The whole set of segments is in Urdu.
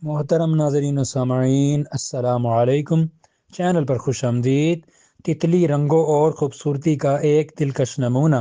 محترم ناظرین و سامعین، السلام علیکم۔ چینل پر خوش آمدید۔ تتلی رنگوں اور خوبصورتی کا ایک دلکش نمونہ،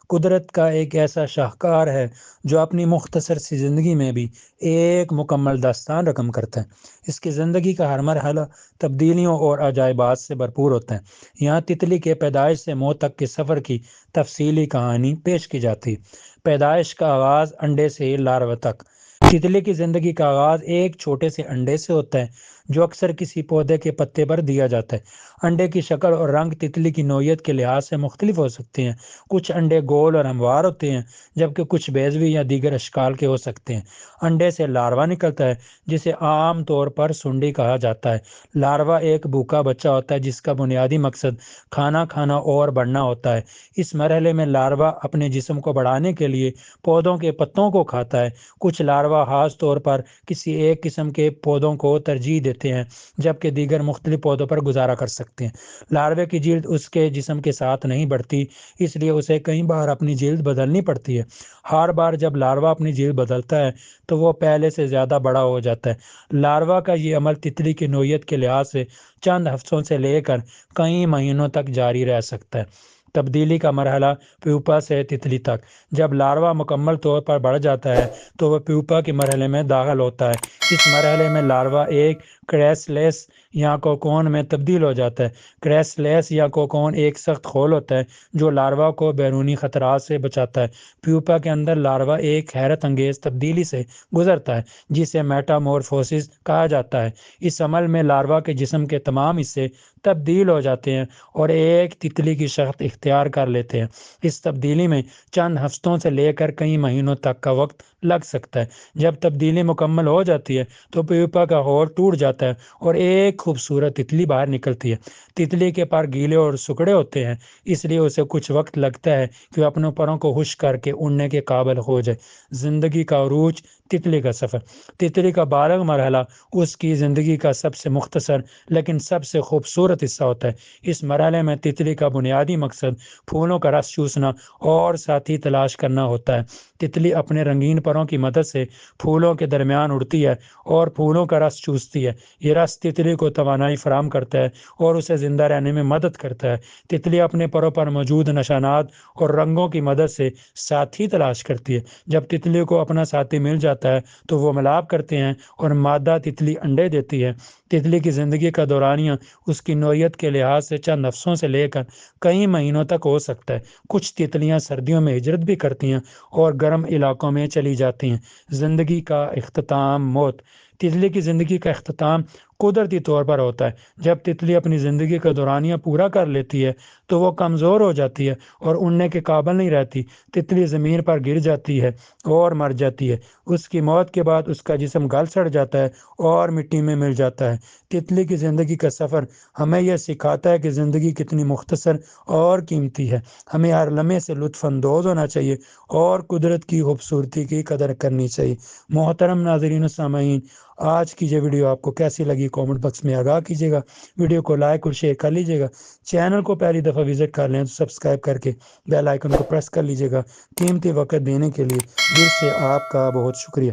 قدرت کا ایک ایسا شاہکار ہے جو اپنی مختصر سی زندگی میں بھی ایک مکمل داستان رقم کرتا ہے۔ اس کی زندگی کا ہر مرحلہ تبدیلیوں اور عجائبات سے بھرپور ہوتا ہے۔ یہاں تتلی کے پیدائش سے موت تک کے سفر کی تفصیلی کہانی پیش کی جاتی ہے۔ پیدائش کا آغاز انڈے سے لاروا تک۔ تتلی کی زندگی کا آغاز ایک چھوٹے سے انڈے سے ہوتا ہے جو اکثر کسی پودے کے پتے پر دیا جاتا ہے۔ انڈے کی شکل اور رنگ تتلی کی نوعیت کے لحاظ سے مختلف ہو سکتے ہیں۔ کچھ انڈے گول اور ہموار ہوتے ہیں جبکہ کچھ بیضوی یا دیگر اشکال کے ہو سکتے ہیں۔ انڈے سے لاروا نکلتا ہے جسے عام طور پر سنڈی کہا جاتا ہے۔ لاروا ایک بھوکا بچہ ہوتا ہے جس کا بنیادی مقصد کھانا کھانا اور بڑھنا ہوتا ہے۔ اس مرحلے میں لاروا اپنے جسم کو بڑھانے کے لیے پودوں کے پتوں کو کھاتا ہے۔ کچھ لاروا خاص طور پر کسی ایک قسم کے پودوں کو ترجیح دیتے ہیں جبکہ دیگر مختلف پودوں پر گزارا کر سکتے ہیں۔ لاروے کی جلد اس کے جسم کے ساتھ نہیں بڑھتی، اس لیے اسے کئی بار اپنی جلد بدلنی پڑتی ہے۔ ہر بار جب لاروا اپنی جلد بدلتا ہے تو وہ پہلے سے زیادہ بڑا ہو جاتا ہے۔ لاروا کا یہ عمل تتلی کی نوعیت کے لحاظ سے چند ہفتوں سے لے کر کئی مہینوں تک جاری رہ سکتا ہے۔ تبدیلی کا مرحلہ پیوپا سے تتلی تک۔ جب لاروا مکمل طور پر بڑھ جاتا ہے تو وہ پیوپا کے مرحلے میں داخل ہوتا ہے۔ اس مرحلے میں لاروا ایک کرائسلیس یا کوکون میں تبدیل ہو جاتا ہے۔ کرائسلیس یا کوکون ایک سخت خول ہوتا ہے جو لاروا کو بیرونی خطرات سے بچاتا ہے۔ پیوپا کے اندر لاروا ایک حیرت انگیز تبدیلی سے گزرتا ہے جسے میٹامورفوسس کہا جاتا ہے۔ اس عمل میں لاروا کے جسم کے تمام حصے تبدیل ہو جاتے ہیں اور ایک تتلی کی شکل اختیار کر لیتے ہیں۔ اس تبدیلی میں چند ہفتوں سے لے کر کئی مہینوں تک کا وقت لگ سکتا ہے۔ جب تبدیلی مکمل ہو جاتی ہے تو پیوپا کا خول ٹوٹ جاتا ہے اور ایک خوبصورت تتلی باہر نکلتی ہے۔ تتلی کے پر گیلے اور سکڑے ہوتے ہیں، اس لیے اسے کچھ وقت لگتا ہے کہ وہ اپنے پروں کو خشک کر کے اڑنے کے قابل ہو جائے۔ زندگی کا عروج، تتلی کا سفر۔ تتلی کا بالغ مرحلہ اس کی زندگی کا سب سے مختصر لیکن سب سے خوبصورت حصہ ہوتا ہے۔ اس مرحلے میں تتلی کا بنیادی مقصد پھولوں کا رس چوسنا اور ساتھی تلاش کرنا ہوتا ہے۔ تتلی اپنے رنگین پروں کی مدد سے پھولوں کے درمیان اڑتی ہے اور پھولوں کا رس چوستی ہے۔ یہ رس تتلی کو توانائی فراہم کرتا ہے اور اسے زندہ رہنے میں مدد کرتا ہے۔ تتلی اپنے پروں پر موجود نشانات اور رنگوں کی مدد سے ساتھی تلاش کرتی ہے۔ جب تتلی کو اپنا ساتھی مل جاتا ہے تو وہ ملاپ کرتے ہیں اور مادہ تتلی انڈے دیتی ہے۔ تتلی کی زندگی کا دورانیہ اس کی نوعیت کے لحاظ سے چند ہفتوں سے لے کر کئی مہینوں تک ہو سکتا ہے۔ کچھ تتلیاں سردیوں میں ہجرت بھی کرتی ہیں اور گرم علاقوں میں چلی جاتی ہیں۔ زندگی کا اختتام، موت۔ تتلی کی زندگی کا اختتام قدرتی طور پر ہوتا ہے۔ جب تتلی اپنی زندگی کا دورانیہ پورا کر لیتی ہے تو وہ کمزور ہو جاتی ہے اور اڑنے کے قابل نہیں رہتی۔ تتلی زمین پر گر جاتی ہے اور مر جاتی ہے۔ اس کی موت کے بعد اس کا جسم گل سڑ جاتا ہے اور مٹی میں مل جاتا ہے۔ تتلی کی زندگی کا سفر ہمیں یہ سکھاتا ہے کہ زندگی کتنی مختصر اور قیمتی ہے۔ ہمیں ہر لمحے سے لطف اندوز ہونا چاہیے اور قدرت کی خوبصورتی کی قدر کرنی چاہیے۔ محترم ناظرین و سامعین، آج کی یہ ویڈیو آپ کو کیسی لگی کامنٹ باکس میں آگاہ کیجیے گا۔ ویڈیو کو لائک اور شیئر کر لیجیے گا۔ چینل کو پہلی دفعہ وزٹ کر لیں تو سبسکرائب کر کے بیل آئیکن کو پریس کر لیجیے گا۔ قیمتی وقت دینے کے لیے دل سے آپ کا بہت شکریہ۔